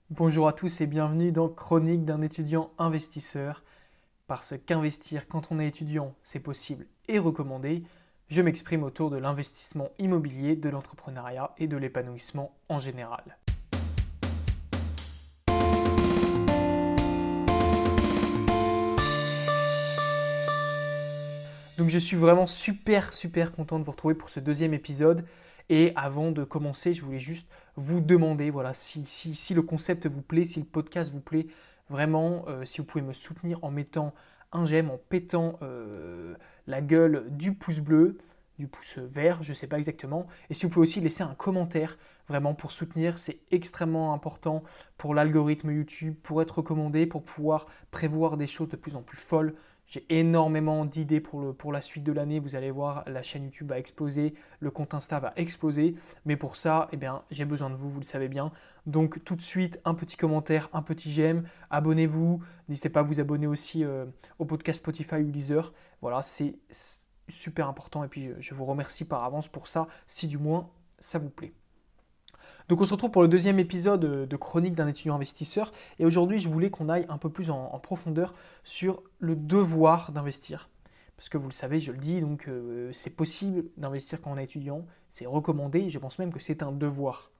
Bonjour à tous et bienvenue dans Chronique d'un étudiant investisseur. Parce qu'investir quand on est étudiant, c'est possible et recommandé, je m'exprime autour de l'investissement immobilier, de l'entrepreneuriat et de l'épanouissement en général. Donc je suis vraiment super content de vous retrouver pour ce deuxième épisode. Et avant de commencer, je voulais juste vous demander, voilà, si le concept vous plaît, si le podcast vous plaît, vraiment, si vous pouvez me soutenir en mettant un j'aime, en pétant la gueule du pouce bleu, du pouce vert, je ne sais pas exactement. Et si vous pouvez aussi laisser un commentaire, vraiment pour soutenir, c'est extrêmement important pour l'algorithme YouTube, pour être recommandé, pour pouvoir prévoir des choses de plus en plus folles. J'ai énormément d'idées pour la suite de l'année. Vous allez voir, la chaîne YouTube va exploser, le compte Insta va exploser. Mais pour ça, eh bien, j'ai besoin de vous, vous le savez bien. Donc tout de suite, un petit commentaire, un petit j'aime. Abonnez-vous. N'hésitez pas à vous abonner aussi au podcast Spotify ou Deezer. Voilà, c'est super important. Et puis, je vous remercie par avance pour ça, si du moins ça vous plaît. Donc on se retrouve pour le deuxième épisode de Chronique d'un étudiant investisseur. Et aujourd'hui, je voulais qu'on aille un peu plus en profondeur sur le devoir d'investir. Parce que vous le savez, je le dis, donc c'est possible d'investir quand on est étudiant, c'est recommandé, et je pense même que c'est un devoir.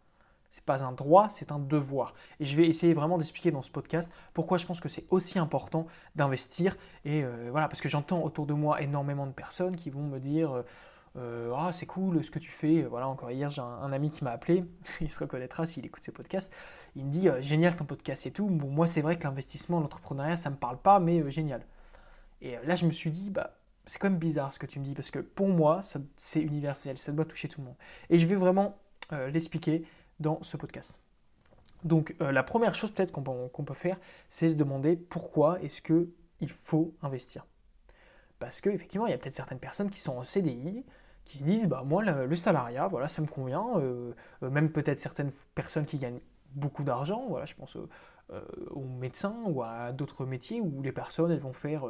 Ce n'est pas un droit, c'est un devoir. Et je vais essayer vraiment d'expliquer dans ce podcast pourquoi je pense que c'est aussi important d'investir. Et voilà, parce que j'entends autour de moi énormément de personnes qui vont me dire ah, c'est cool ce que tu fais. Voilà, encore hier, j'ai un ami qui m'a appelé, il se reconnaîtra s'il écoute ce podcast. Il me dit génial ton podcast et tout. Bon, moi, c'est vrai que l'investissement, l'entrepreneuriat, ça ne me parle pas, mais génial. Et là, je me suis dit, bah, c'est quand même bizarre ce que tu me dis, parce que pour moi, c'est universel, ça doit toucher tout le monde. Et je vais vraiment l'expliquer dans ce podcast. Donc, la première chose peut-être qu'on peut faire, c'est se demander pourquoi est-ce qu'il faut investir. Parce qu'effectivement, il y a peut-être certaines personnes qui sont en CDI, qui se disent, bah, moi, le salariat, voilà, ça me convient. Même peut-être certaines personnes qui gagnent beaucoup d'argent, voilà, je pense aux médecins ou à d'autres métiers où les personnes, elles vont faire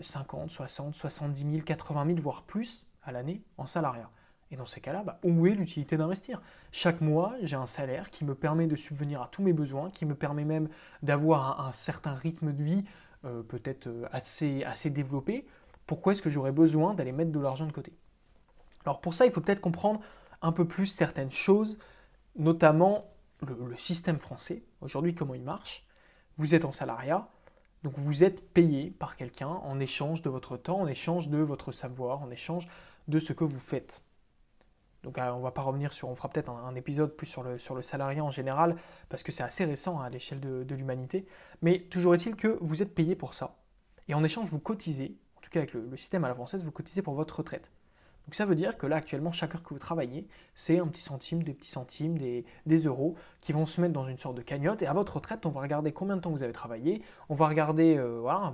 50, 60, 70 000, 80 000, voire plus à l'année en salariat. Et dans ces cas-là, bah, où est l'utilité d'investir? Chaque mois, j'ai un salaire qui me permet de subvenir à tous mes besoins, qui me permet même d'avoir un certain rythme de vie peut-être assez développé. Pourquoi est-ce que j'aurais besoin d'aller mettre de l'argent de côté? Alors pour ça, il faut peut-être comprendre un peu plus certaines choses, notamment le système français, aujourd'hui comment il marche. Vous êtes en salariat, donc vous êtes payé par quelqu'un en échange de votre temps, en échange de votre savoir, en échange de ce que vous faites. Donc on va pas revenir sur, on fera peut-être un épisode plus sur le salariat en général, parce que c'est assez récent à l'échelle de l'humanité. Mais toujours est-il que vous êtes payé pour ça. Et en échange, vous cotisez, en tout cas avec le système à la française, vous cotisez pour votre retraite. Donc ça veut dire que là, actuellement, chaque heure que vous travaillez, c'est un petit centime, des petits centimes, des euros qui vont se mettre dans une sorte de cagnotte. Et à votre retraite, on va regarder combien de temps vous avez travaillé. On va regarder, voilà,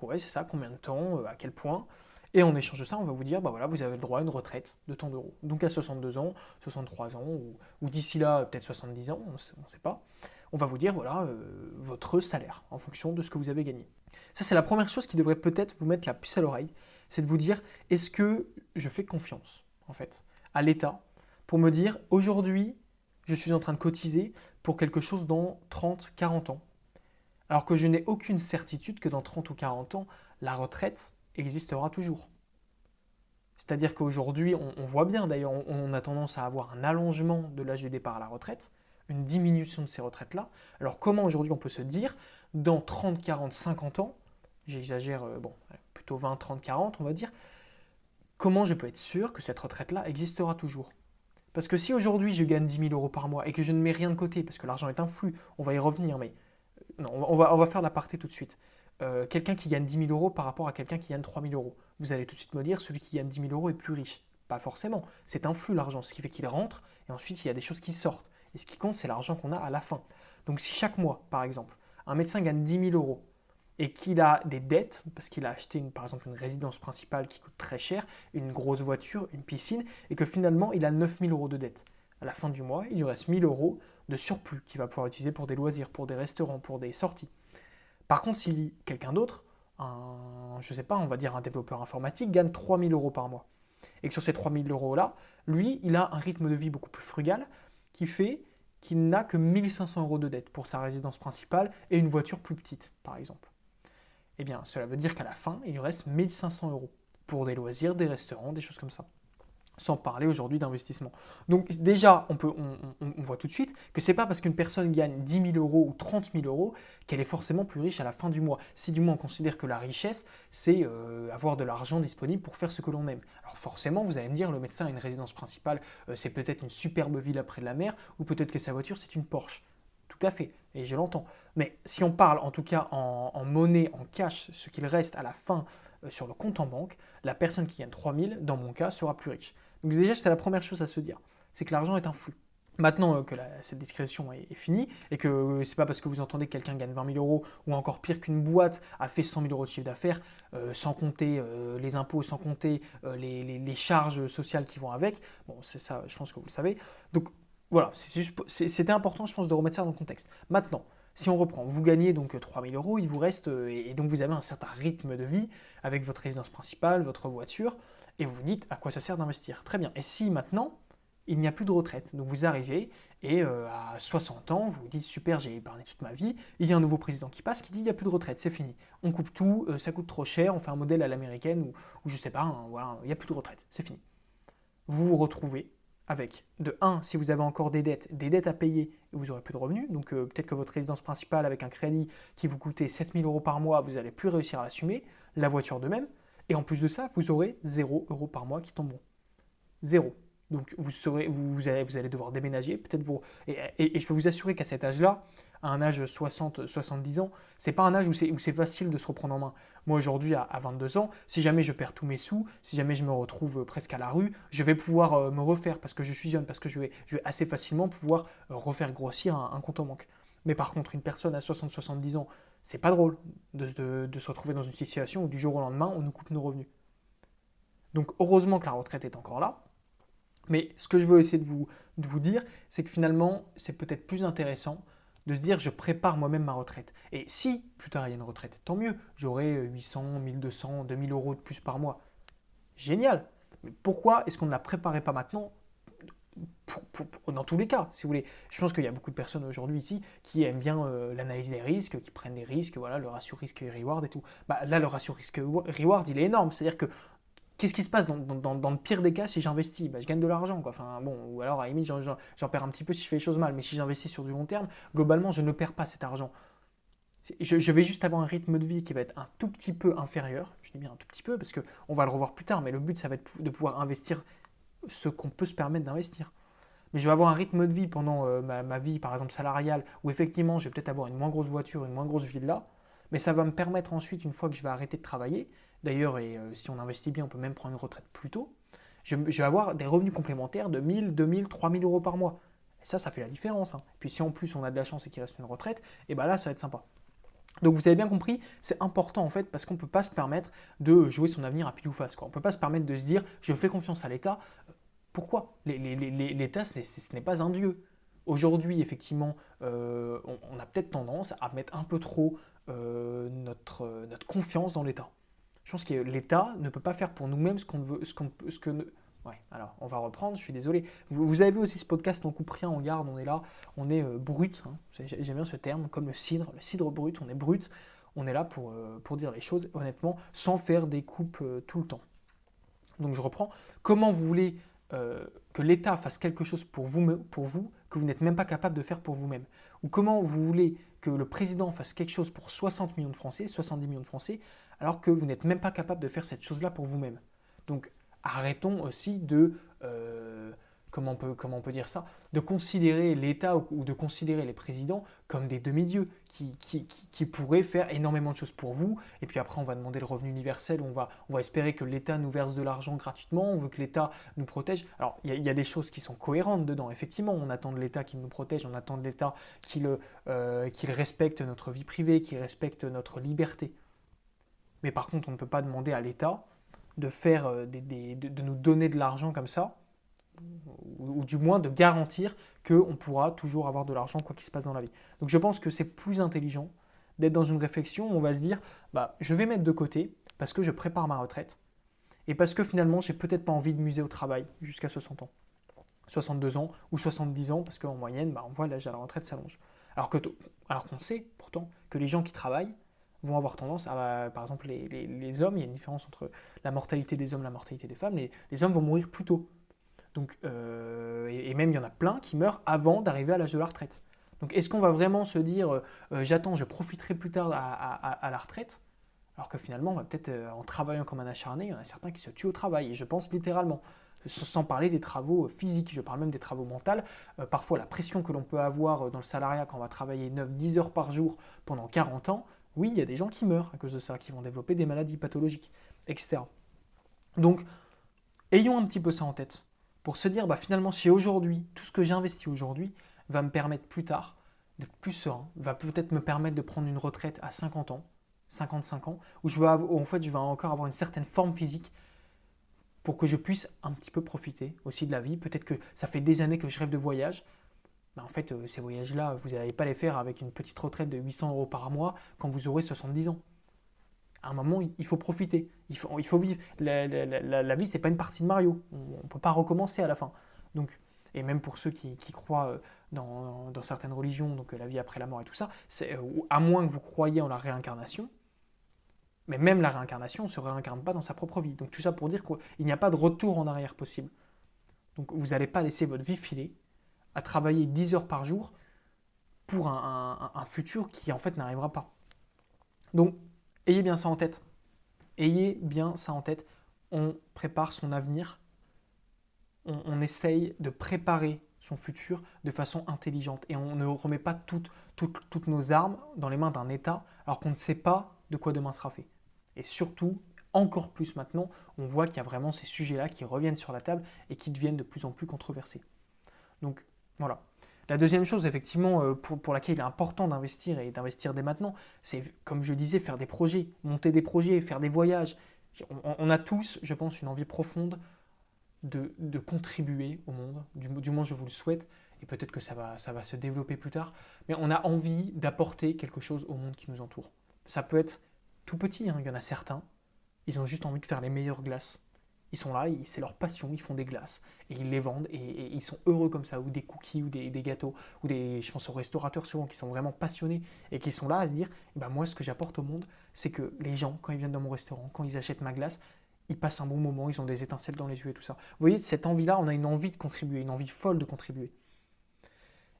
ouais, c'est ça, combien de temps, à quel point. Et en échange de ça, on va vous dire, bah voilà, vous avez le droit à une retraite de tant d'euros. Donc à 62 ans, 63 ans, ou d'ici là, peut-être 70 ans, on ne sait pas. On va vous dire, voilà, votre salaire en fonction de ce que vous avez gagné. Ça, c'est la première chose qui devrait peut-être vous mettre la puce à l'oreille, c'est de vous dire, est-ce que je fais confiance, en fait, à l'État pour me dire, aujourd'hui, je suis en train de cotiser pour quelque chose dans 30, 40 ans, alors que je n'ai aucune certitude que dans 30 ou 40 ans, la retraite existera toujours. C'est-à-dire qu'aujourd'hui, on voit bien, d'ailleurs, on a tendance à avoir un allongement de l'âge de départ à la retraite, une diminution de ces retraites-là. Alors comment aujourd'hui on peut se dire, dans 30, 40, 50 ans, j'exagère, bon, plutôt 20, 30, 40, on va dire, comment je peux être sûr que cette retraite-là existera toujours? Parce que si aujourd'hui je gagne 10 000 euros par mois et que je ne mets rien de côté, parce que l'argent est un flux, on va y revenir, mais non, on va faire l'aparté tout de suite. Quelqu'un qui gagne 10 000 euros par rapport à quelqu'un qui gagne 3 000 euros. Vous allez tout de suite me dire, celui qui gagne 10 000 euros est plus riche. Pas forcément. C'est un flux l'argent, ce qui fait qu'il rentre et ensuite il y a des choses qui sortent. Et ce qui compte, c'est l'argent qu'on a à la fin. Donc si chaque mois, par exemple, un médecin gagne 10 000 euros et qu'il a des dettes, parce qu'il a acheté par exemple une résidence principale qui coûte très cher, une grosse voiture, une piscine, et que finalement il a 9 000 euros de dettes. À la fin du mois, il lui reste 1 000 euros de surplus qu'il va pouvoir utiliser pour des loisirs, pour des restaurants, pour des sorties. Par contre, si quelqu'un d'autre, je ne sais pas, on va dire un développeur informatique, gagne 3 000 euros par mois, et que sur ces 3 000 euros-là, lui, il a un rythme de vie beaucoup plus frugal qui fait qui n'a que 1 500 euros de dette pour sa résidence principale et une voiture plus petite, par exemple. Eh bien, cela veut dire qu'à la fin, il lui reste 1 500 euros pour des loisirs, des restaurants, des choses comme ça. Sans parler aujourd'hui d'investissement. Donc déjà, on voit tout de suite que ce n'est pas parce qu'une personne gagne 10 000 euros ou 30 000 euros qu'elle est forcément plus riche à la fin du mois. Si du moins on considère que la richesse, c'est avoir de l'argent disponible pour faire ce que l'on aime. Alors forcément, vous allez me dire, le médecin a une résidence principale, c'est peut-être une superbe ville près de la mer, ou peut-être que sa voiture, c'est une Porsche. Tout à fait, et je l'entends. Mais si on parle en tout cas en monnaie, en cash, ce qu'il reste à la fin sur le compte en banque, la personne qui gagne 3 000, dans mon cas, sera plus riche. Donc déjà, c'est la première chose à se dire, c'est que l'argent est un flux. Maintenant que cette discrétion est finie et que c'est pas parce que vous entendez que quelqu'un gagne 20 000 euros ou encore pire qu'une boîte a fait 100 000 euros de chiffre d'affaires, sans compter les impôts, sans compter les charges sociales qui vont avec. Bon, c'est ça, je pense que vous le savez. Donc voilà, c'était important, je pense, de remettre ça dans le contexte. Maintenant, si on reprend, vous gagnez donc 3 000 euros, il vous reste, et donc vous avez un certain rythme de vie avec votre résidence principale, votre voiture, et vous vous dites à quoi ça sert d'investir. Très bien. Et si maintenant, il n'y a plus de retraite, donc vous arrivez et à 60 ans, vous vous dites super, j'ai épargné toute ma vie, il y a un nouveau président qui passe qui dit il n'y a plus de retraite, c'est fini. On coupe tout, ça coûte trop cher, on fait un modèle à l'américaine ou je sais pas, hein, voilà, il n'y a plus de retraite, c'est fini. Vous vous retrouvez avec, de 1, si vous avez encore des dettes à payer, vous n'aurez plus de revenus. Donc peut-être que votre résidence principale avec un crédit qui vous coûtait 7 000 euros par mois, vous n'allez plus réussir à l'assumer, la voiture de même. Et en plus de ça, vous aurez 0 euros par mois qui tomberont. 0. Donc vous allez devoir déménager, peut-être et je peux vous assurer qu'à cet âge-là, à un âge 60-70 ans, c'est pas un âge où c'est facile de se reprendre en main. Moi aujourd'hui à 22 ans, si jamais je perds tous mes sous, si jamais je me retrouve presque à la rue, je vais pouvoir me refaire parce que je suis jeune, parce que je vais assez facilement pouvoir refaire grossir un compte en banque. Mais par contre, une personne à 60-70 ans, c'est pas drôle de se retrouver dans une situation où du jour au lendemain, on nous coupe nos revenus. Donc heureusement que la retraite est encore là. Mais ce que je veux essayer de vous dire, c'est que finalement, c'est peut-être plus intéressant de se dire je prépare moi-même ma retraite. Et si plus tard il y a une retraite, tant mieux, j'aurai 800, 1200, 2000 euros de plus par mois. Génial. Mais pourquoi est-ce qu'on ne la préparait pas maintenant dans tous les cas, si vous voulez. Je pense qu'il y a beaucoup de personnes aujourd'hui ici qui aiment bien l'analyse des risques, qui prennent des risques, voilà, le ratio risque-reward et tout. Bah, là, le ratio risque-reward, il est énorme. C'est-à-dire que qu'est-ce qui se passe dans le pire des cas si j'investis? Bah, je gagne de l'argent, quoi. Enfin, bon, ou alors à la limite, j'en perds un petit peu si je fais les choses mal. Mais si j'investis sur du long terme, globalement, je ne perds pas cet argent. Je vais juste avoir un rythme de vie qui va être un tout petit peu inférieur. Je dis bien un tout petit peu parce qu'on va le revoir plus tard. Mais le but, ça va être de pouvoir investir ce qu'on peut se permettre d'investir. Mais je vais avoir un rythme de vie pendant ma vie, par exemple salariale, où effectivement, je vais peut-être avoir une moins grosse voiture, une moins grosse villa. Mais ça va me permettre ensuite, une fois que je vais arrêter de travailler, d'ailleurs, si on investit bien, on peut même prendre une retraite plus tôt, je vais avoir des revenus complémentaires de 1 000, 2 000, 3 000 euros par mois. Et ça fait la différence. Hein. Et puis si en plus on a de la chance et qu'il reste une retraite, et bien là, ça va être sympa. Donc vous avez bien compris, c'est important en fait parce qu'on ne peut pas se permettre de jouer son avenir à pile ou face. Quoi. On ne peut pas se permettre de se dire je fais confiance à l'État. Pourquoi? L'État, ce n'est pas un dieu. Aujourd'hui, effectivement, on a peut-être tendance à mettre un peu trop notre confiance dans l'État. Je pense que l'État ne peut pas faire pour nous-mêmes ce qu'on veut, Ouais, alors on va reprendre, je suis désolé. Vous avez vu aussi ce podcast, on coupe rien, on garde, on est là, on est brut, hein. J'aime bien ce terme, comme le cidre brut, on est brut, on est là pour dire les choses honnêtement, sans faire des coupes tout le temps. Donc je reprends, comment vous voulez que l'État fasse quelque chose pour vous que vous n'êtes même pas capable de faire pour vous-même? Ou comment vous voulez que le président fasse quelque chose pour 60 millions de Français, 70 millions de Français, alors que vous n'êtes même pas capable de faire cette chose-là pour vous-même? Donc arrêtons aussi comment on peut dire ça, de considérer l'État ou de considérer les présidents comme des demi-dieux qui pourraient faire énormément de choses pour vous. Et puis après, on va demander le revenu universel, on va espérer que l'État nous verse de l'argent gratuitement, on veut que l'État nous protège. Alors, il y a des choses qui sont cohérentes dedans. Effectivement, on attend de l'État qu'il nous protège, on attend de l'État qu'il respecte notre vie privée, qu'il respecte notre liberté. Mais par contre, on ne peut pas demander à l'État de de nous donner de l'argent comme ça, ou du moins de garantir qu'on pourra toujours avoir de l'argent quoi qu'il se passe dans la vie. Donc je pense que c'est plus intelligent d'être dans une réflexion où on va se dire je vais mettre de côté parce que je prépare ma retraite et parce que finalement j'ai peut-être pas envie de m'user au travail jusqu'à 60 ans. 62 ans ou 70 ans, parce qu'en moyenne, on voit l'âge à la retraite s'allonge. Alors qu'on sait pourtant que les gens qui travaillent vont avoir tendance à, par exemple, les hommes, il y a une différence entre la mortalité des hommes et la mortalité des femmes, les hommes vont mourir plus tôt. Donc, et même il y en a plein qui meurent avant d'arriver à l'âge de la retraite. Donc est-ce qu'on va vraiment se dire j'attends, je profiterai plus tard à la retraite, alors que finalement on va peut-être en travaillant comme un acharné, il y en a certains qui se tuent au travail, et je pense littéralement, sans parler des travaux physiques, je parle même des travaux mentaux. Parfois la pression que l'on peut avoir dans le salariat quand on va travailler 9-10 heures par jour pendant 40 ans, oui il y a des gens qui meurent à cause de ça, qui vont développer des maladies pathologiques, etc. Donc ayons un petit peu ça en tête pour se dire finalement si aujourd'hui, tout ce que j'ai investi aujourd'hui va me permettre plus tard d'être plus serein, va peut-être me permettre de prendre une retraite à 50 ans, 55 ans, où je vais encore avoir une certaine forme physique pour que je puisse un petit peu profiter aussi de la vie. Peut-être que ça fait des années que je rêve de voyage. En fait, ces voyages-là, vous n'allez pas les faire avec une petite retraite de 800 euros par mois quand vous aurez 70 ans. À un moment, il faut profiter, il faut vivre. La vie, ce n'est pas une partie de Mario. On ne peut pas recommencer à la fin. Donc, et même pour ceux qui croient dans certaines religions, donc la vie après la mort et tout ça, à moins que vous croyiez en la réincarnation, mais même la réincarnation, on ne se réincarne pas dans sa propre vie. Donc tout ça pour dire qu'il n'y a pas de retour en arrière possible. Donc vous n'allez pas laisser votre vie filer à travailler 10 heures par jour pour un futur qui en fait n'arrivera pas. Donc ayez bien ça en tête. Ayez bien ça en tête. On prépare son avenir. On essaye de préparer son futur de façon intelligente. Et on ne remet pas toutes nos armes dans les mains d'un État alors qu'on ne sait pas de quoi demain sera fait. Et surtout, encore plus maintenant, on voit qu'il y a vraiment ces sujets-là qui reviennent sur la table et qui deviennent de plus en plus controversés. Donc voilà. La deuxième chose, effectivement, pour laquelle il est important d'investir et d'investir dès maintenant, c'est, comme je disais, faire des projets, monter des projets, faire des voyages. On a tous, je pense, une envie profonde de contribuer au monde, du moins je vous le souhaite, et peut-être que ça va se développer plus tard, mais on a envie d'apporter quelque chose au monde qui nous entoure. Ça peut être tout petit, il y en a certains, ils ont juste envie de faire les meilleures glaces. Ils sont là, c'est leur passion, ils font des glaces et ils les vendent et ils sont heureux comme ça, ou des cookies, ou des gâteaux, ou je pense aux restaurateurs souvent qui sont vraiment passionnés et qui sont là à se dire, moi ce que j'apporte au monde, c'est que les gens, quand ils viennent dans mon restaurant, quand ils achètent ma glace, ils passent un bon moment, ils ont des étincelles dans les yeux et tout ça. Vous voyez, cette envie-là, on a une envie de contribuer, une envie folle de contribuer.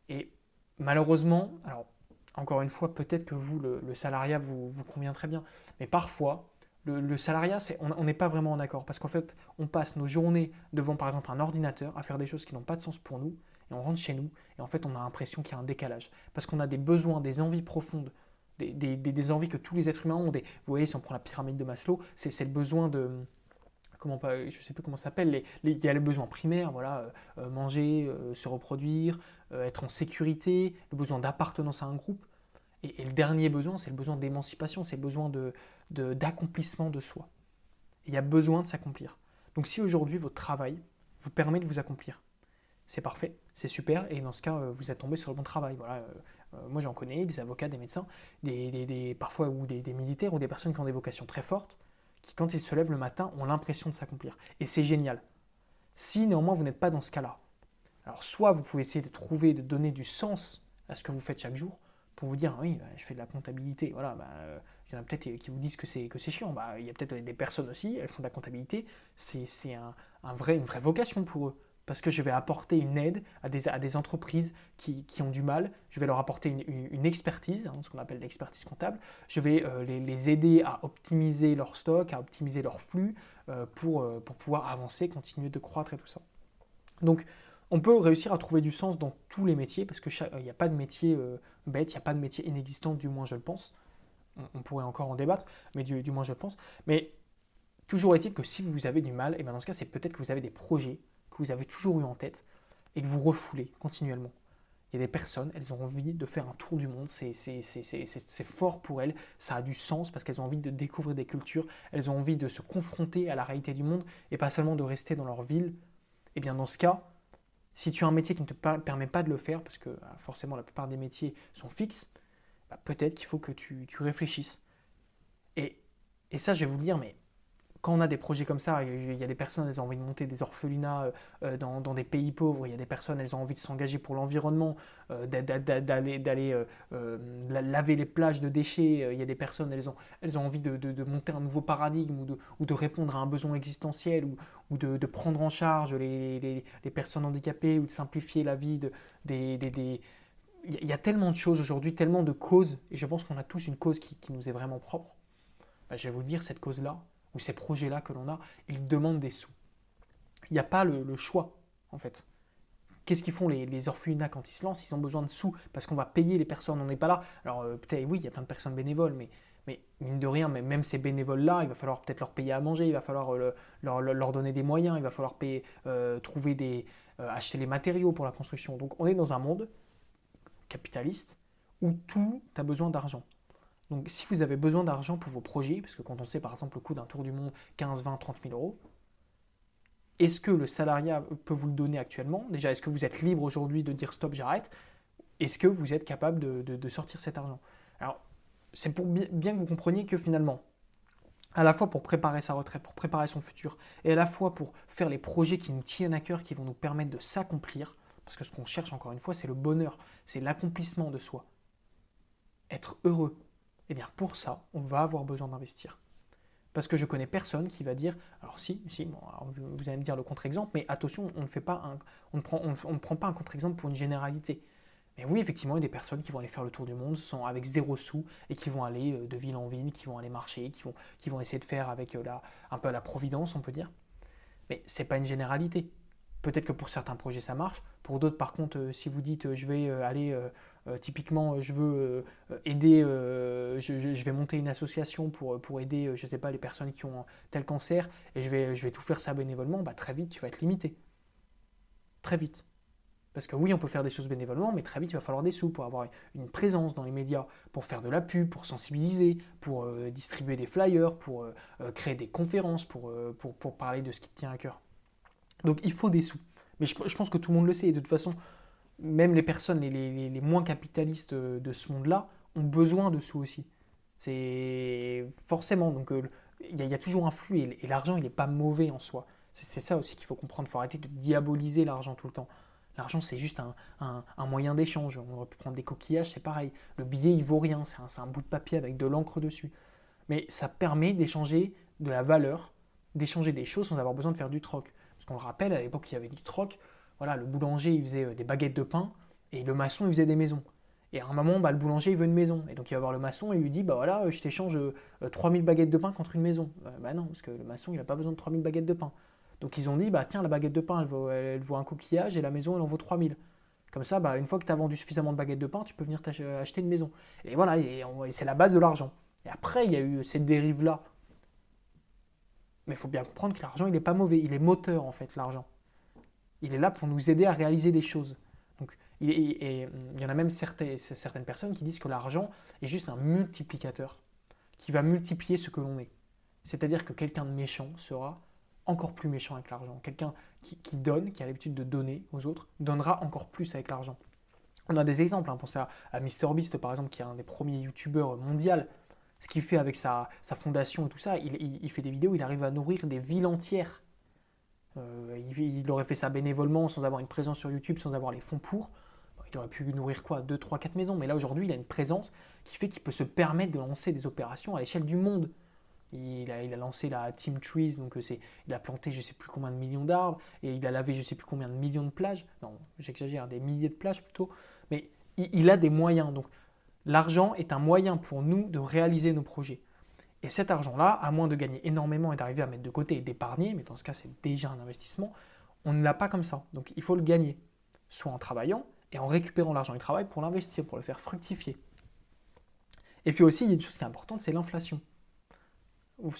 Et malheureusement, alors encore une fois, peut-être que vous, le salariat vous convient très bien, mais parfois, le salariat, on n'est pas vraiment en accord parce qu'en fait, on passe nos journées devant par exemple un ordinateur à faire des choses qui n'ont pas de sens pour nous et on rentre chez nous et en fait, on a l'impression qu'il y a un décalage parce qu'on a des besoins, des envies profondes, des envies que tous les êtres humains ont. Vous voyez, si on prend la pyramide de Maslow, c'est le besoin de. Je ne sais plus comment ça s'appelle, il y a les besoins primaires, voilà, manger, se reproduire, être en sécurité, le besoin d'appartenance à un groupe. Et le dernier besoin, c'est le besoin d'émancipation, c'est le besoin d'accomplissement de soi. Il y a besoin de s'accomplir. Donc si aujourd'hui votre travail vous permet de vous accomplir, c'est parfait, c'est super, et dans ce cas, vous êtes tombé sur le bon travail. Voilà, moi j'en connais, des avocats, des médecins, parfois ou des militaires ou des personnes qui ont des vocations très fortes, qui quand ils se lèvent le matin ont l'impression de s'accomplir. Et c'est génial. Si néanmoins vous n'êtes pas dans ce cas-là, alors soit vous pouvez essayer de donner du sens à ce que vous faites chaque jour, pour vous dire, oui, je fais de la comptabilité, voilà, il y en a peut-être qui vous disent que c'est chiant, il y a peut-être des personnes aussi, elles font de la comptabilité, c'est une vraie vocation pour eux, parce que je vais apporter une aide à des entreprises qui ont du mal, je vais leur apporter une expertise, ce qu'on appelle l'expertise comptable, je vais les aider à optimiser leur stock, à optimiser leur flux, pour pouvoir avancer, continuer de croître et tout ça. Donc, on peut réussir à trouver du sens dans tous les métiers, parce qu'il n'y a pas de métier bête, il n'y a pas de métier inexistant, du moins je le pense. On pourrait encore en débattre, mais du moins je le pense. Mais toujours est-il que si vous avez du mal, et dans ce cas, c'est peut-être que vous avez des projets que vous avez toujours eu en tête et que vous refoulez continuellement. Il y a des personnes, elles ont envie de faire un tour du monde, c'est fort pour elles, ça a du sens parce qu'elles ont envie de découvrir des cultures, elles ont envie de se confronter à la réalité du monde et pas seulement de rester dans leur ville. Et bien dans ce cas, si tu as un métier qui ne te permet pas de le faire, parce que forcément la plupart des métiers sont fixes, peut-être qu'il faut que tu réfléchisses. Et ça, je vais vous le dire, mais quand on a des projets comme ça, il y a des personnes, elles ont envie de monter des orphelinats dans des pays pauvres, il y a des personnes, elles ont envie de s'engager pour l'environnement, d'aller laver les plages de déchets, il y a des personnes, elles ont envie de monter un nouveau paradigme ou de répondre à un besoin existentiel ou de prendre en charge les personnes handicapées ou de simplifier la vie des. Il y a tellement de choses aujourd'hui, tellement de causes, et je pense qu'on a tous une cause qui nous est vraiment propre. Ben, je vais vous le dire, cette cause-là, ou ces projets-là que l'on a, ils demandent des sous. Il n'y a pas le choix, en fait. Qu'est-ce qu'ils font les orphelinats quand ils se lancent? Ils ont besoin de sous parce qu'on va payer les personnes, on n'est pas là. Alors peut-être oui, il y a plein de personnes bénévoles, mais mine de rien, même ces bénévoles-là, il va falloir peut-être leur payer à manger, il va falloir leur donner des moyens, il va falloir payer, acheter les matériaux pour la construction. Donc on est dans un monde capitaliste où tout a besoin d'argent. Donc si vous avez besoin d'argent pour vos projets, parce que quand on sait par exemple le coût d'un tour du monde, 15, 20, 30 000 euros, est-ce que le salariat peut vous le donner actuellement? Déjà, est-ce que vous êtes libre aujourd'hui de dire stop, j'arrête? Est-ce que vous êtes capable de sortir cet argent? Alors, c'est pour bien que vous compreniez que finalement, à la fois pour préparer sa retraite, pour préparer son futur, et à la fois pour faire les projets qui nous tiennent à cœur, qui vont nous permettre de s'accomplir, parce que ce qu'on cherche encore une fois, c'est le bonheur, c'est l'accomplissement de soi, être heureux. Eh bien pour ça, on va avoir besoin d'investir. Parce que je connais personne qui va dire, alors si, bon, alors vous allez me dire le contre-exemple, mais attention, on ne prend pas un contre-exemple pour une généralité. Mais oui, effectivement, il y a des personnes qui vont aller faire le tour du monde avec zéro sou et qui vont aller de ville en ville, qui vont aller marcher, qui vont essayer de faire avec un peu la providence, on peut dire. Mais ce n'est pas une généralité. Peut-être que pour certains projets ça marche, pour d'autres par contre, si vous dites je vais aller, typiquement je veux aider, je vais monter une association pour aider, je ne sais pas, les personnes qui ont tel cancer, et je vais tout faire ça bénévolement, bah, très vite tu vas être limité. Très vite. Parce que oui, on peut faire des choses bénévolement, mais très vite, il va falloir des sous pour avoir une présence dans les médias, pour faire de la pub, pour sensibiliser, pour distribuer des flyers, pour créer des conférences, pour parler de ce qui te tient à cœur. Donc il faut des sous. Mais je pense que tout le monde le sait. Et de toute façon, même les personnes les moins capitalistes de ce monde-là ont besoin de sous aussi. C'est forcément. Donc il y a toujours un flux et l'argent, il n'est pas mauvais en soi. C'est ça aussi qu'il faut comprendre. Il faut arrêter de diaboliser l'argent tout le temps. L'argent, c'est juste un moyen d'échange. On aurait pu prendre des coquillages, c'est pareil. Le billet, il vaut rien. C'est un bout de papier avec de l'encre dessus. Mais ça permet d'échanger de la valeur, d'échanger des choses sans avoir besoin de faire du troc. Parce qu'on le rappelle, à l'époque, il y avait du troc. Voilà, le boulanger, il faisait des baguettes de pain et le maçon, il faisait des maisons. Et à un moment, bah, le boulanger, il veut une maison. Et donc, il va voir le maçon et il lui dit, bah voilà, je t'échange 3000 baguettes de pain contre une maison. Bah non, parce que le maçon, il n'a pas besoin de 3000 baguettes de pain. Donc, ils ont dit, bah tiens, la baguette de pain, elle vaut un coquillage et la maison, elle en vaut 3000. Comme ça, bah, une fois que tu as vendu suffisamment de baguettes de pain, tu peux venir acheter une maison. Et voilà, et c'est la base de l'argent. Et après, il y a eu cette dérive-là. Mais il faut bien comprendre que l'argent, il n'est pas mauvais. Il est moteur, en fait, l'argent. Il est là pour nous aider à réaliser des choses. Donc, il y en a même certaines personnes qui disent que l'argent est juste un multiplicateur qui va multiplier ce que l'on est. C'est-à-dire que quelqu'un de méchant sera encore plus méchant avec l'argent. Quelqu'un qui donne, qui a l'habitude de donner aux autres, donnera encore plus avec l'argent. On a des exemples, hein. Pensez à MrBeast par exemple, qui est un des premiers youtubeurs mondiaux. Ce qu'il fait avec sa fondation et tout ça, il fait des vidéos, il arrive à nourrir des villes entières. Il aurait fait ça bénévolement, sans avoir une présence sur YouTube, sans avoir les fonds pour. Il aurait pu nourrir quoi, 2, 3, 4 maisons. Mais là aujourd'hui, il a une présence qui fait qu'il peut se permettre de lancer des opérations à l'échelle du monde. Il a lancé la Team Trees, donc il a planté je ne sais plus combien de millions d'arbres, et il a lavé je ne sais plus combien de millions de plages. Non, j'exagère, des milliers de plages plutôt. Mais il a des moyens. Donc l'argent est un moyen pour nous de réaliser nos projets. Et cet argent-là, à moins de gagner énormément et d'arriver à mettre de côté et d'épargner, mais dans ce cas c'est déjà un investissement, on ne l'a pas comme ça. Donc il faut le gagner, soit en travaillant et en récupérant l'argent du travail pour l'investir, pour le faire fructifier. Et puis aussi, il y a une chose qui est importante, c'est l'inflation. Vous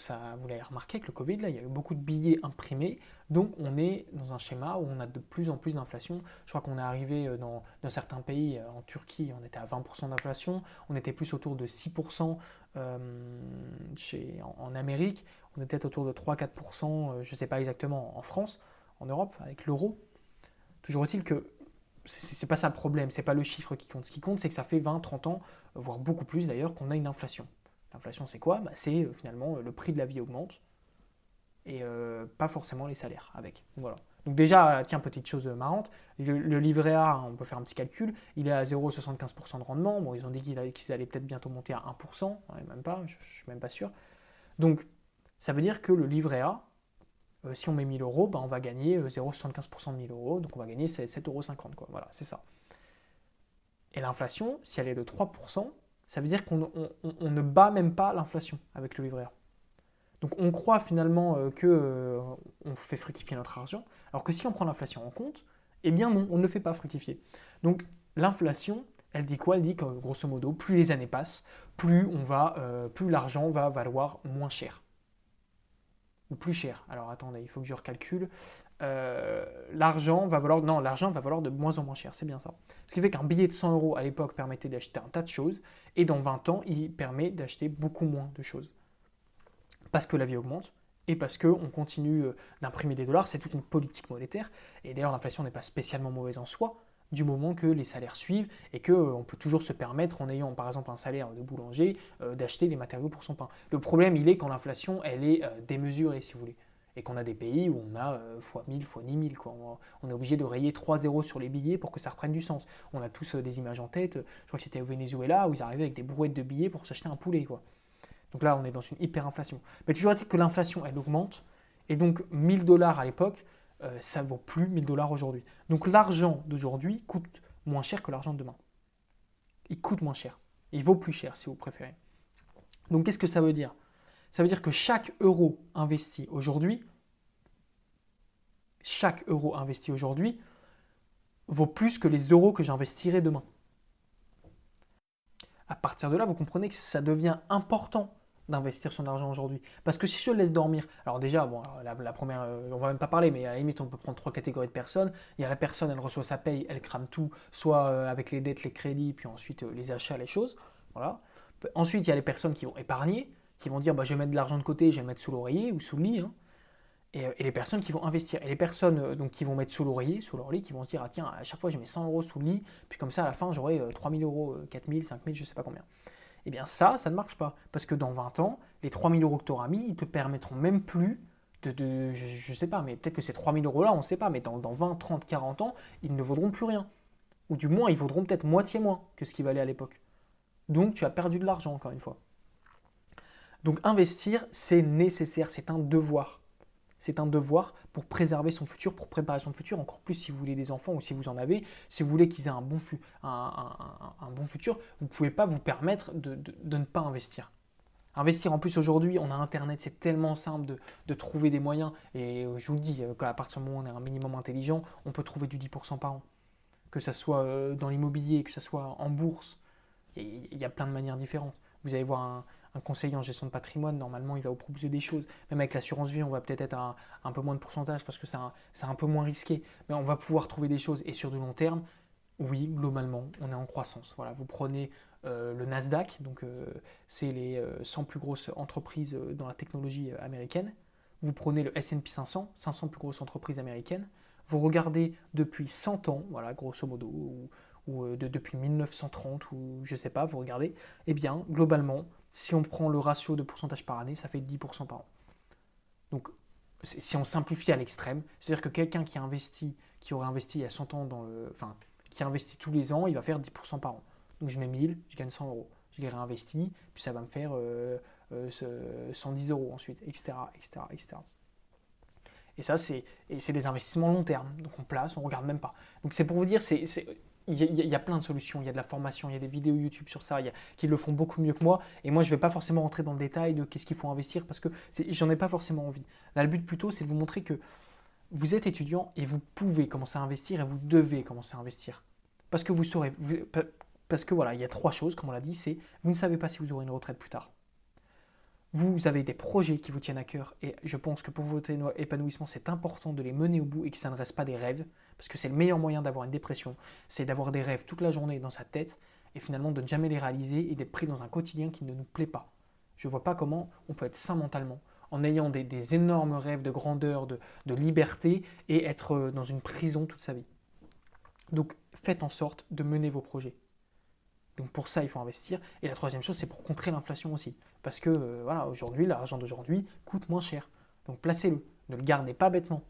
l'avez remarqué avec le Covid, là, il y a eu beaucoup de billets imprimés, donc on est dans un schéma où on a de plus en plus d'inflation. Je crois qu'on est arrivé dans certains pays, en Turquie, on était à 20% d'inflation, on était plus autour de 6% en Amérique, on était peut-être autour de 3-4%, je ne sais pas exactement, en France, en Europe, avec l'euro. Toujours est-il que c'est pas ça le problème, c'est pas le chiffre qui compte. Ce qui compte, c'est que ça fait 20-30 ans, voire beaucoup plus d'ailleurs, qu'on a une inflation. L'inflation, c'est quoi? C'est finalement le prix de la vie augmente. et pas forcément les salaires avec. Voilà. Donc déjà, tiens, petite chose marrante, le livret A, on peut faire un petit calcul, il est à 0,75% de rendement. Bon, ils ont dit qu'ils allaient peut-être bientôt monter à 1%, ouais, même pas, je ne suis même pas sûr. Donc, ça veut dire que le livret A, si on met 1000 euros, ben, on va gagner 0,75% de 1000 euros, donc on va gagner 7,50 €, quoi. Voilà, c'est ça. Et l'inflation, si elle est de 3%, ça veut dire qu'on ne bat même pas l'inflation avec le livret A. Donc on croit finalement qu'on fait fructifier notre argent, alors que si on prend l'inflation en compte, eh bien non, on ne le fait pas fructifier. Donc l'inflation, elle dit quoi? Elle dit que grosso modo, plus les années passent, plus l'argent va valoir moins cher. Ou plus cher. Alors attendez, il faut que je recalcule. L'argent va valoir de moins en moins cher, c'est bien ça. Ce qui fait qu'un billet de 100 euros à l'époque permettait d'acheter un tas de choses, et dans 20 ans, il permet d'acheter beaucoup moins de choses. Parce que la vie augmente, et parce qu'on continue d'imprimer des dollars, c'est toute une politique monétaire, et d'ailleurs l'inflation n'est pas spécialement mauvaise en soi, du moment que les salaires suivent, et qu'on peut toujours se permettre, en ayant par exemple un salaire de boulanger, d'acheter des matériaux pour son pain. Le problème, il est quand l'inflation, elle est démesurée, si vous voulez. Et qu'on a des pays où on a fois 1000, fois 10 000. Quoi. On est obligé de rayer 3 zéros sur les billets pour que ça reprenne du sens. On a tous des images en tête. Je crois que c'était au Venezuela où ils arrivaient avec des brouettes de billets pour s'acheter un poulet. Quoi. Donc là, on est dans une hyperinflation. Mais toujours est-il que l'inflation, elle augmente. Et donc 1000 dollars à l'époque, ça ne vaut plus 1000 dollars aujourd'hui. Donc l'argent d'aujourd'hui coûte moins cher que l'argent de demain. Il coûte moins cher. Il vaut plus cher si vous préférez. Donc qu'est-ce que ça veut dire? Ça veut dire que chaque euro investi aujourd'hui vaut plus que les euros que j'investirai demain. À partir de là, vous comprenez que ça devient important d'investir son argent aujourd'hui. Parce que si je le laisse dormir, alors déjà, bon, la première, on va même pas parler, mais à la limite, on peut prendre 3 catégories de personnes. Il y a la personne, elle reçoit sa paye, elle crame tout, soit avec les dettes, les crédits, puis ensuite les achats, les choses. Voilà. Ensuite, il y a les personnes qui vont épargner, qui vont dire, bah, je vais mettre de l'argent de côté, je vais le mettre sous l'oreiller ou sous le lit. Hein. Et les personnes qui vont investir. Et les personnes donc, qui vont mettre sous l'oreiller, sous leur lit, qui vont dire, ah, tiens, à chaque fois, je mets 100 euros sous le lit, puis comme ça, à la fin, j'aurai 3000 euros, 4000, 5000, je ne sais pas combien. Eh bien ça ne marche pas. Parce que dans 20 ans, les 3000 euros que tu auras mis, ils te permettront même plus je ne sais pas, mais peut-être que ces 3000 euros-là, on ne sait pas, mais dans 20, 30, 40 ans, ils ne vaudront plus rien. Ou du moins, ils vaudront peut-être moitié moins que ce qui valait à l'époque. Donc tu as perdu de l'argent, encore une fois. Donc investir, c'est nécessaire, c'est un devoir. C'est un devoir pour préserver son futur, pour préparer son futur, encore plus si vous voulez des enfants ou si vous en avez. Si vous voulez qu'ils aient un bon futur, vous ne pouvez pas vous permettre de ne pas investir. Investir en plus aujourd'hui, on a Internet, c'est tellement simple de trouver des moyens. Et je vous le dis, à partir du moment où on est un minimum intelligent, on peut trouver du 10% par an. Que ce soit dans l'immobilier, que ce soit en bourse, il y a plein de manières différentes. Vous allez voir un conseiller en gestion de patrimoine, normalement, il va vous proposer des choses. Même avec l'assurance vie, on va peut-être être à un peu moins de pourcentage parce que c'est un peu moins risqué. Mais on va pouvoir trouver des choses. Et sur du long terme, oui, globalement, on est en croissance. Voilà, vous prenez le Nasdaq, donc c'est les 100 plus grosses entreprises dans la technologie américaine. Vous prenez le S&P 500, 500 plus grosses entreprises américaines. Vous regardez depuis 100 ans, voilà, grosso modo, ou depuis 1930, ou je ne sais pas, vous regardez, eh bien, globalement, si on prend le ratio de pourcentage par année, ça fait 10% par an. Donc, si on simplifie à l'extrême, c'est-à-dire que quelqu'un qui aurait investi il y a 100 ans qui investit tous les ans, il va faire 10% par an. Donc je mets 1000, je gagne 100 euros. Je les réinvestis, puis ça va me faire 110 euros ensuite, etc., etc., etc. Et ça, c'est des investissements long terme. Donc on place, on ne regarde même pas. Donc c'est pour vous dire, il y a plein de solutions, il y a de la formation, il y a des vidéos YouTube sur ça, qui le font beaucoup mieux que moi. Et moi, je ne vais pas forcément rentrer dans le détail de qu'est-ce qu'il faut investir parce que j'en ai pas forcément envie. Là, le but plutôt, c'est de vous montrer que vous êtes étudiant et vous pouvez commencer à investir et vous devez commencer à investir. Parce que voilà, il y a 3 choses, comme on l'a dit, c'est vous ne savez pas si vous aurez une retraite plus tard. Vous avez des projets qui vous tiennent à cœur et je pense que pour votre épanouissement, c'est important de les mener au bout et que ça ne reste pas des rêves parce que c'est le meilleur moyen d'avoir une dépression, c'est d'avoir des rêves toute la journée dans sa tête et finalement de ne jamais les réaliser et d'être pris dans un quotidien qui ne nous plaît pas. Je ne vois pas comment on peut être sain mentalement en ayant des énormes rêves de grandeur, de liberté et être dans une prison toute sa vie. Donc faites en sorte de mener vos projets. Donc pour ça, il faut investir. Et la troisième chose, c'est pour contrer l'inflation aussi. Parce que voilà, aujourd'hui, l'argent d'aujourd'hui coûte moins cher. Donc placez-le, ne le gardez pas bêtement.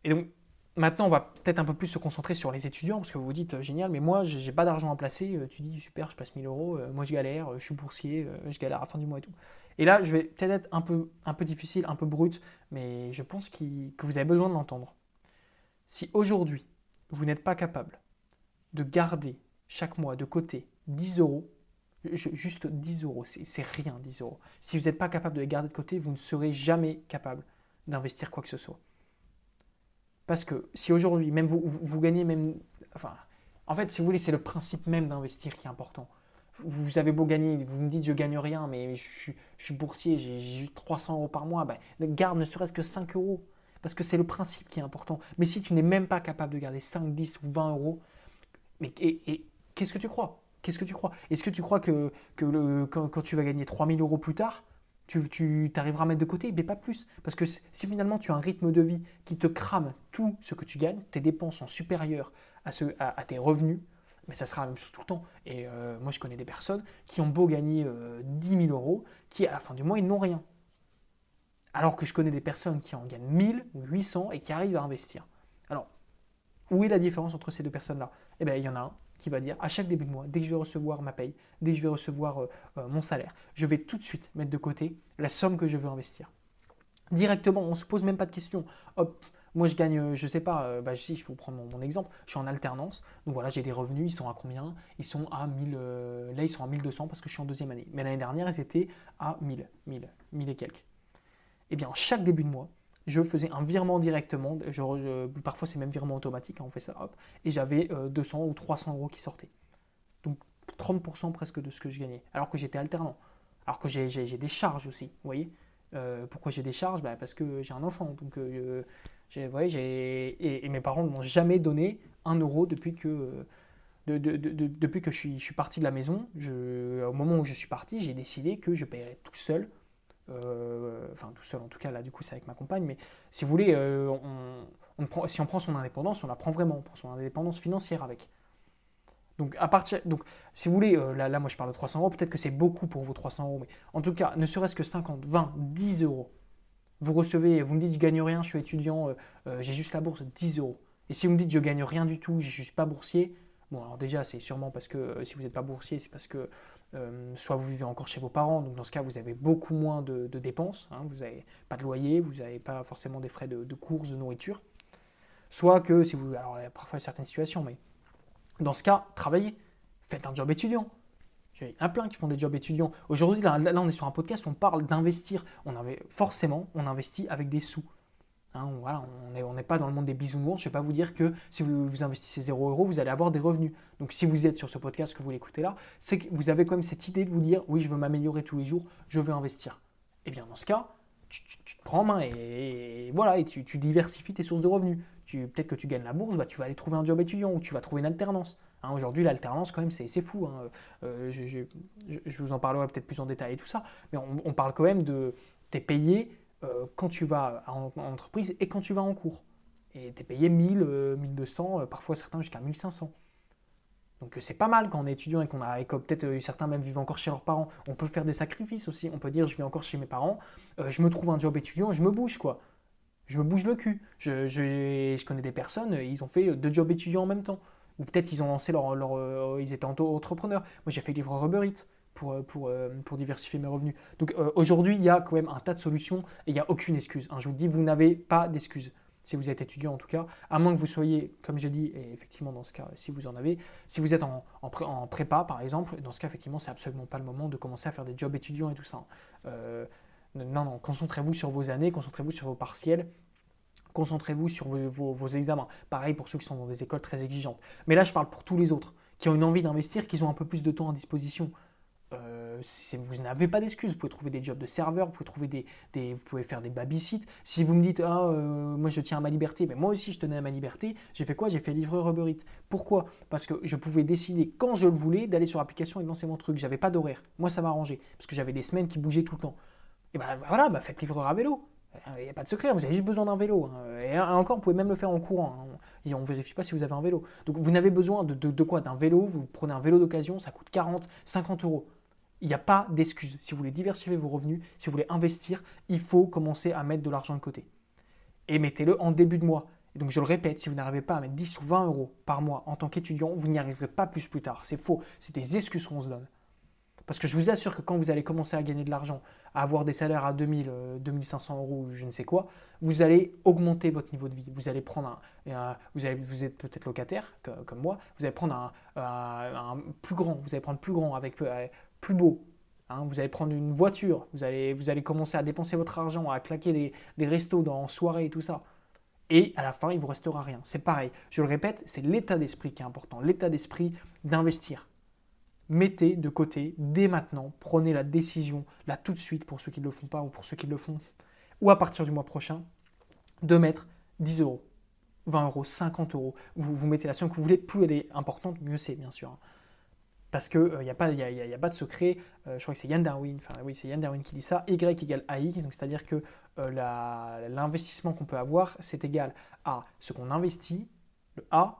Et donc, maintenant, on va peut-être un peu plus se concentrer sur les étudiants, parce que vous vous dites, génial, mais moi, je n'ai pas d'argent à placer. Tu dis, super, je place 1000 euros, moi je galère, je suis boursier, je galère à la fin du mois et tout. Et là, je vais peut-être être un peu difficile, un peu brut, mais je pense que vous avez besoin de l'entendre. Si aujourd'hui, vous n'êtes pas capable de garder chaque mois de côté 10 euros, juste 10 euros, c'est rien 10 euros. Si vous n'êtes pas capable de les garder de côté, vous ne serez jamais capable d'investir quoi que ce soit. Parce que si aujourd'hui, même vous gagnez même... Enfin, en fait, si vous voulez, c'est le principe même d'investir qui est important. Vous avez beau gagner, vous me dites je gagne rien, mais je suis boursier, j'ai juste 300 euros par mois, ben, garde ne serait-ce que 5 euros. Parce que c'est le principe qui est important. Mais si tu n'es même pas capable de garder 5, 10 ou 20 euros, et qu'est-ce que tu crois? Qu'est-ce que tu crois? Est-ce que tu crois que quand tu vas gagner 3000 euros plus tard, tu arriveras à mettre de côté? Mais pas plus. Parce que si finalement tu as un rythme de vie qui te crame tout ce que tu gagnes, tes dépenses sont supérieures à tes revenus, mais ça sera la même chose tout le temps. Et moi je connais des personnes qui ont beau gagner 10 000 euros, qui à la fin du mois ils n'ont rien. Alors que je connais des personnes qui en gagnent 1000 ou 800 et qui arrivent à investir. Alors, où est la différence entre ces deux personnes-là? Eh bien, il y en a un qui va dire à chaque début de mois, dès que je vais recevoir ma paye, dès que je vais recevoir mon salaire, je vais tout de suite mettre de côté la somme que je veux investir. Directement, on ne se pose même pas de questions. Hop, moi je gagne, je ne sais pas, si je peux prendre mon exemple, je suis en alternance, donc voilà, j'ai des revenus, ils sont à combien? Ils sont à 1000, là ils sont à 1200 parce que je suis en deuxième année. Mais l'année dernière, ils étaient à 1000 et quelques. Eh bien, chaque début de mois, je faisais un virement directement. Parfois, c'est même virement automatique, hein, on fait ça, hop. Et j'avais 200 ou 300 euros qui sortaient. Donc, 30% presque de ce que je gagnais. Alors que j'étais alternant. Alors que j'ai des charges aussi, vous voyez. Pourquoi j'ai des charges? Parce que j'ai un enfant. Donc, et mes parents ne m'ont jamais donné 1 euro depuis que, depuis que je suis parti de la maison. Au moment où je suis parti, j'ai décidé que je paierais tout seul. Enfin tout seul en tout cas, là du coup c'est avec ma compagne, mais si vous voulez, si on prend son indépendance, on la prend vraiment, on prend son indépendance financière avec. Donc si vous voulez, là moi je parle de 300 euros, peut-être que c'est beaucoup pour vos 300 euros, mais en tout cas, ne serait-ce que 50, 20, 10 euros, vous recevez, vous me dites je gagne rien, je suis étudiant, j'ai juste la bourse, 10 euros. Et si vous me dites je gagne rien du tout, je ne suis pas boursier, bon alors déjà c'est sûrement parce que si vous n'êtes pas boursier, c'est parce que soit vous vivez encore chez vos parents, donc dans ce cas vous avez beaucoup moins de dépenses, hein, vous n'avez pas de loyer, vous n'avez pas forcément des frais de courses, de nourriture. Soit que si vous, alors il y a parfois certaines situations, mais dans ce cas, travaillez, faites un job étudiant. Il y en a plein qui font des jobs étudiants. Aujourd'hui, là on est sur un podcast, on parle d'investir. Forcément, on investit avec des sous. Hein, voilà, on n'est pas dans le monde des bisounours. Je ne vais pas vous dire que si vous investissez 0 euros, vous allez avoir des revenus. Donc si vous êtes sur ce podcast, que vous l'écoutez là, c'est que vous avez quand même cette idée de vous dire oui, je veux m'améliorer tous les jours, je veux investir. Et bien dans ce cas, tu te prends en main et voilà, et tu diversifies tes sources de revenus. Peut-être que tu gagnes la bourse, tu vas aller trouver un job étudiant ou tu vas trouver une alternance. Hein, aujourd'hui, l'alternance, quand même, c'est fou. Hein. Je vous en parlerai peut-être plus en détail et tout ça, mais on parle quand même de t'es payé quand tu vas en entreprise et quand tu vas en cours. Et tu es payé 1000, 1200, parfois certains jusqu'à 1500. Donc c'est pas mal quand on est étudiant et qu'on a, et que peut-être certains même vivent encore chez leurs parents. On peut faire des sacrifices aussi. On peut dire je vis encore chez mes parents, je me trouve un job étudiant et je me bouge quoi. Je me bouge le cul. Je connais des personnes, ils ont fait 2 jobs étudiants en même temps. Ou peut-être ils ont lancé ils étaient entrepreneurs. Moi j'ai fait livreur Uber Eats pour diversifier mes revenus. Donc aujourd'hui, il y a quand même un tas de solutions et il n'y a aucune excuse. Hein. Je vous le dis, vous n'avez pas d'excuse. Si vous êtes étudiant en tout cas, à moins que vous soyez, comme j'ai dit, et effectivement dans ce cas, si vous en avez, si vous êtes en prépa par exemple, dans ce cas effectivement c'est absolument pas le moment de commencer à faire des jobs étudiants et tout ça. Non, concentrez-vous sur vos années, concentrez-vous sur vos partiels, concentrez-vous sur vos examens. Pareil pour ceux qui sont dans des écoles très exigeantes. Mais là je parle pour tous les autres, qui ont une envie d'investir, qui ont un peu plus de temps à disposition. Vous n'avez pas d'excuses, vous pouvez trouver des jobs de serveur, vous pouvez faire des babysit. Si vous me dites moi je tiens à ma liberté, mais moi aussi je tenais à ma liberté, j'ai fait quoi? J'ai fait livreur Uber Eats. Pourquoi? Parce que je pouvais décider quand je le voulais d'aller sur l'application et de lancer mon truc. J'avais pas d'horaire. Moi ça m'arrangeait parce que j'avais des semaines qui bougeaient tout le temps. Et ben voilà, faites livreur à vélo. Il n'y a pas de secret, vous avez juste besoin d'un vélo. Hein. Et encore, vous pouvez même le faire en courant. Hein. Et on ne vérifie pas si vous avez un vélo. Donc vous n'avez besoin de quoi? D'un vélo, vous prenez un vélo d'occasion, ça coûte 40, 50 euros. Il n'y a pas d'excuse. Si vous voulez diversifier vos revenus, si vous voulez investir, il faut commencer à mettre de l'argent de côté. Et mettez-le en début de mois. Et donc je le répète, si vous n'arrivez pas à mettre 10 ou 20 euros par mois en tant qu'étudiant, vous n'y arriverez pas plus tard. C'est faux, c'est des excuses qu'on se donne. Parce que je vous assure que quand vous allez commencer à gagner de l'argent, à avoir des salaires à 2000, 2500 euros ou je ne sais quoi, vous allez augmenter votre niveau de vie. Vous allez prendre vous êtes peut-être locataire, comme moi, vous allez prendre un plus grand, vous allez prendre plus grand, avec plus beau. Hein, vous allez prendre une voiture, vous allez commencer à dépenser votre argent, à claquer des restos en soirée et tout ça. Et à la fin, il ne vous restera rien. C'est pareil. Je le répète, c'est l'état d'esprit qui est important. L'état d'esprit d'investir. Mettez de côté dès maintenant, prenez la décision, là tout de suite, pour ceux qui ne le font pas ou pour ceux qui le font, ou à partir du mois prochain, de mettre 10 euros, 20 euros, 50 euros. Vous mettez la somme que vous voulez, plus elle est importante, mieux c'est, bien sûr. Parce qu'il n'y a pas de secret, je crois que c'est Yann Darwin, c'est Yann Darwin qui dit ça, Y égale AX, donc c'est-à-dire que l'investissement qu'on peut avoir, c'est égal à ce qu'on investit, le A,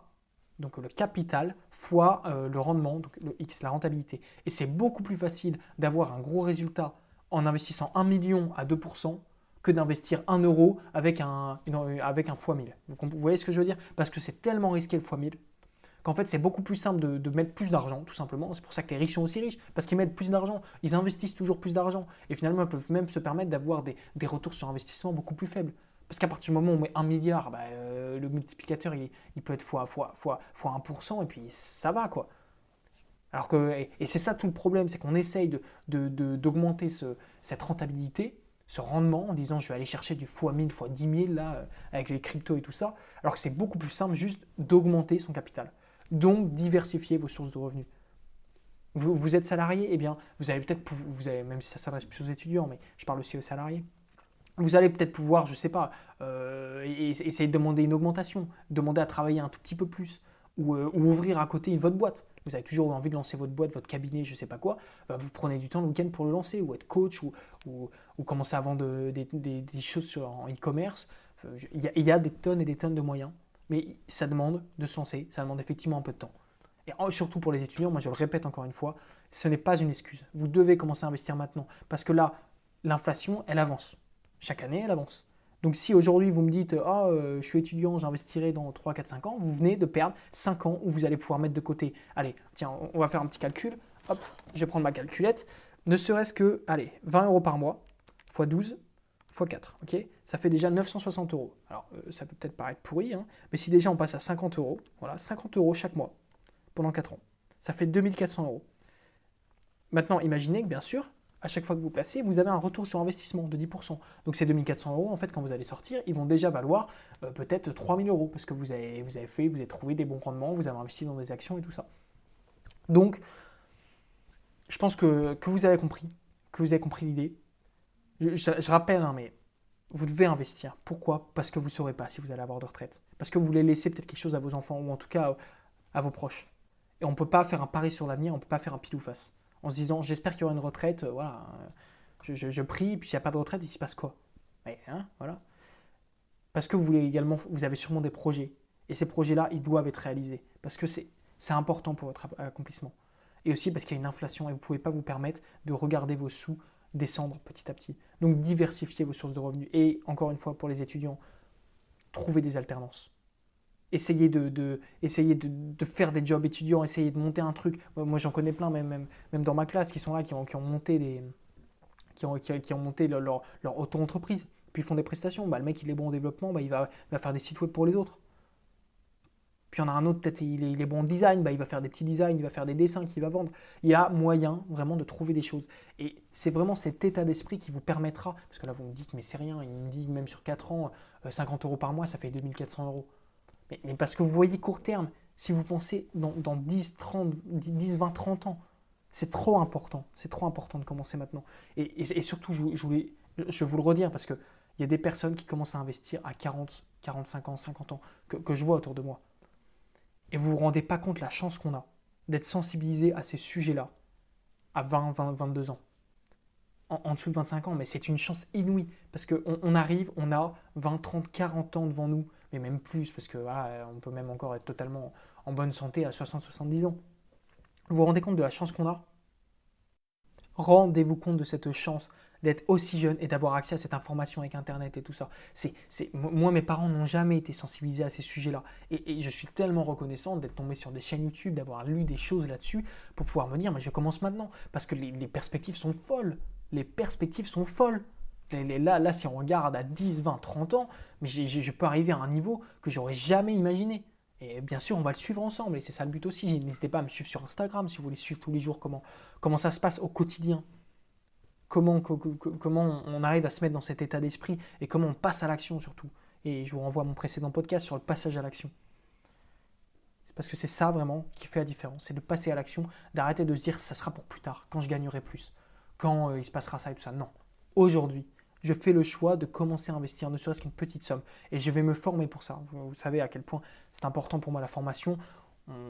donc le capital, fois le rendement, donc le X, la rentabilité. Et c'est beaucoup plus facile d'avoir un gros résultat en investissant 1 million à 2% que d'investir 1 euro avec un fois 1000. Vous voyez ce que je veux dire? Parce que c'est tellement risqué le fois 1000 qu'en fait c'est beaucoup plus simple de mettre plus d'argent, tout simplement. C'est pour ça que les riches sont aussi riches, parce qu'ils mettent plus d'argent, ils investissent toujours plus d'argent, et finalement ils peuvent même se permettre d'avoir des retours sur investissement beaucoup plus faibles. Parce qu'à partir du moment où on met 1 milliard, le multiplicateur il peut être fois 1%, et puis ça va quoi. Alors et c'est ça tout le problème, c'est qu'on essaye d'augmenter cette rentabilité, ce rendement, en disant je vais aller chercher du fois 1000, fois 10 000 là, avec les cryptos et tout ça, alors que c'est beaucoup plus simple juste d'augmenter son capital. Donc, diversifier vos sources de revenus. Vous êtes salarié, eh bien, vous allez peut-être, même si ça s'adresse plus aux étudiants, mais je parle aussi aux salariés, vous allez peut-être pouvoir, je ne sais pas, essayer de demander une augmentation, demander à travailler un tout petit peu plus, ou ouvrir à côté votre boîte. Vous avez toujours envie de lancer votre boîte, votre cabinet, je ne sais pas quoi, vous prenez du temps le week-end pour le lancer, ou être coach, ou commencer à vendre des choses en e-commerce. Il y a des tonnes et des tonnes de moyens, mais ça demande de se lancer, ça demande effectivement un peu de temps. Et surtout pour les étudiants, moi je le répète encore une fois, ce n'est pas une excuse. Vous devez commencer à investir maintenant, parce que là, l'inflation, elle avance. Chaque année, elle avance. Donc si aujourd'hui vous me dites je suis étudiant, j'investirai dans 3, 4, 5 ans, vous venez de perdre 5 ans où vous allez pouvoir mettre de côté. Allez, tiens, on va faire un petit calcul. Hop, je vais prendre ma calculette. Ne serait-ce que, allez, 20 euros par mois, x 12, x 4. Ok, ça fait déjà 960 euros. Alors, ça peut peut-être paraître pourri, hein, mais si déjà on passe à 50 euros, voilà, 50 euros chaque mois pendant 4 ans, ça fait 2400 euros. Maintenant, imaginez que bien sûr, à chaque fois que vous placez, vous avez un retour sur investissement de 10%. Donc ces 2400 euros, en fait, quand vous allez sortir, ils vont déjà valoir peut-être 3000 euros parce que vous avez trouvé des bons rendements, vous avez investi dans des actions et tout ça. Donc, je pense que vous avez compris, l'idée. Je rappelle, hein, mais vous devez investir. Pourquoi? Parce que vous ne saurez pas si vous allez avoir de retraite. Parce que vous voulez laisser peut-être quelque chose à vos enfants ou en tout cas à vos proches. Et on ne peut pas faire un pari sur l'avenir, on ne peut pas faire un pile ou face. En se disant, j'espère qu'il y aura une retraite, voilà, je prie, puis s'il n'y a pas de retraite, il se passe quoi? Mais, voilà. Parce que vous avez sûrement des projets. Et ces projets-là, ils doivent être réalisés. Parce que c'est important pour votre accomplissement. Et aussi parce qu'il y a une inflation et vous ne pouvez pas vous permettre de regarder vos sous descendre petit à petit. Donc diversifiez vos sources de revenus. Et encore une fois, pour les étudiants, trouvez des alternances. Essayez de faire des jobs étudiants, essayez de monter un truc. Moi, j'en connais plein, même dans ma classe, qui sont là, qui ont monté leur auto-entreprise. Puis ils font des prestations. Le mec, il est bon en développement, il va faire des sites web pour les autres. Puis il y en a un autre, peut-être il est bon en design, il va faire des petits designs, il va faire des dessins qu'il va vendre. Il y a moyen vraiment de trouver des choses. Et c'est vraiment cet état d'esprit qui vous permettra, parce que là vous me dites, mais c'est rien, il me dit même sur 4 ans, 50 euros par mois, ça fait 2400 euros. Mais parce que vous voyez court terme, si vous pensez dans 10, 20, 30 ans, c'est trop important de commencer maintenant. Et surtout, je vais vous le redire, parce qu'il y a des personnes qui commencent à investir à 40, 45 ans, 50 ans, que je vois autour de moi. Et vous ne vous rendez pas compte la chance qu'on a d'être sensibilisé à ces sujets-là à 20, 22 ans. En dessous de 25 ans, mais c'est une chance inouïe, parce qu'on arrive, on a 20, 30, 40 ans devant nous, mais même plus, parce que voilà, on peut même encore être totalement en bonne santé à 60, 70 ans. Vous vous rendez compte de la chance qu'on a? Rendez-vous compte de cette chance d'être aussi jeune et d'avoir accès à cette information avec Internet et tout ça. Moi, mes parents n'ont jamais été sensibilisés à ces sujets-là. Et je suis tellement reconnaissant d'être tombé sur des chaînes YouTube, d'avoir lu des choses là-dessus pour pouvoir me dire, mais je commence maintenant. Parce que les perspectives sont folles. Les perspectives sont folles. Là, si on regarde à 10, 20, 30 ans, mais je peux arriver à un niveau que j'aurais jamais imaginé. Et bien sûr, on va le suivre ensemble. Et c'est ça le but aussi. N'hésitez pas à me suivre sur Instagram si vous voulez suivre tous les jours comment ça se passe au quotidien. Comment on arrive à se mettre dans cet état d'esprit et comment on passe à l'action surtout. Et je vous renvoie à mon précédent podcast sur le passage à l'action. C'est parce que c'est ça vraiment qui fait la différence. C'est de passer à l'action, d'arrêter de se dire ça sera pour plus tard, quand je gagnerai plus, quand il se passera ça et tout ça. Non. Aujourd'hui, je fais le choix de commencer à investir, ne serait-ce qu'une petite somme. Et je vais me former pour ça. Vous savez à quel point c'est important pour moi la formation.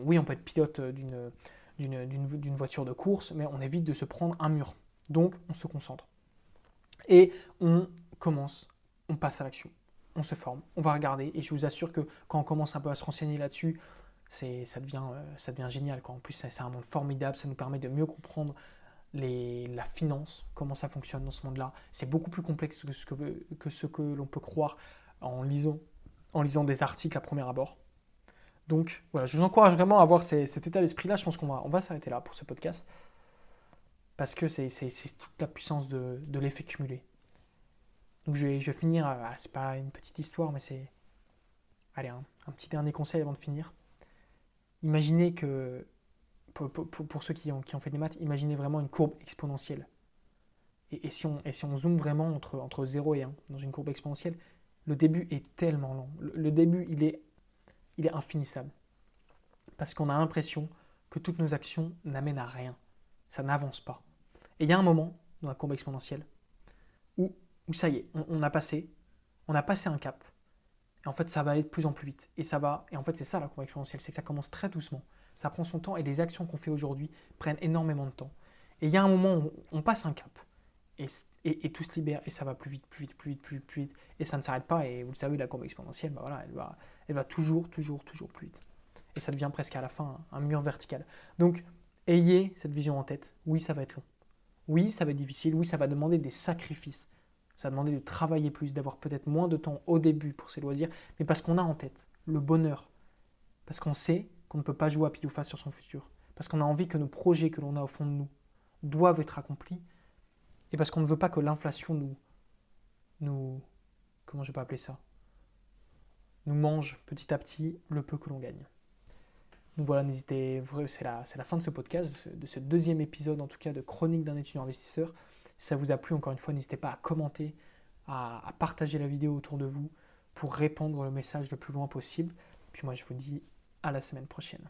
Oui, on peut être pilote d'une voiture de course, mais on évite de se prendre un mur. Donc, on se concentre. Et on commence, on passe à l'action. On se forme, on va regarder. Et je vous assure que quand on commence un peu à se renseigner là-dessus, ça devient génial. En plus, c'est un monde formidable. Ça nous permet de mieux comprendre la finance, comment ça fonctionne dans ce monde-là. C'est beaucoup plus complexe que ce que l'on peut croire en lisant des articles à premier abord. Donc, voilà, je vous encourage vraiment à avoir cet état d'esprit-là. Je pense qu'on va s'arrêter là pour ce podcast. Parce que c'est toute la puissance de l'effet cumulé. Donc je vais finir, c'est pas une petite histoire, mais c'est... Allez, un petit dernier conseil avant de finir. Imaginez que, pour ceux qui ont fait des maths, imaginez vraiment une courbe exponentielle. Et si on zoome vraiment entre 0 et 1 dans une courbe exponentielle, le début est tellement long. Le début, il est infinissable. Parce qu'on a l'impression que toutes nos actions n'amènent à rien. Ça n'avance pas. Et il y a un moment dans la courbe exponentielle où ça y est, on a passé un cap. Et en fait, ça va aller de plus en plus vite. Et en fait, c'est ça la courbe exponentielle, c'est que ça commence très doucement. Ça prend son temps et les actions qu'on fait aujourd'hui prennent énormément de temps. Et il y a un moment où on passe un cap et tout se libère et ça va plus vite, plus vite, plus vite, plus vite, plus vite. Et ça ne s'arrête pas. Et vous le savez, la courbe exponentielle, elle va toujours plus vite. Et ça devient presque à la fin un mur vertical. Donc, ayez cette vision en tête. Oui, ça va être long. Oui, ça va être difficile. Oui, ça va demander des sacrifices. Ça va demander de travailler plus, d'avoir peut-être moins de temps au début pour ses loisirs, mais parce qu'on a en tête le bonheur. Parce qu'on sait qu'on ne peut pas jouer à pile ou face sur son futur. Parce qu'on a envie que nos projets que l'on a au fond de nous doivent être accomplis. Et parce qu'on ne veut pas que l'inflation comment je peux appeler ça, nous mange petit à petit le peu que l'on gagne. Donc voilà, c'est la fin de ce podcast, de ce deuxième épisode en tout cas de Chronique d'un étudiant investisseur. Si ça vous a plu, encore une fois, n'hésitez pas à commenter, à partager la vidéo autour de vous pour répandre le message le plus loin possible. Puis moi, je vous dis à la semaine prochaine.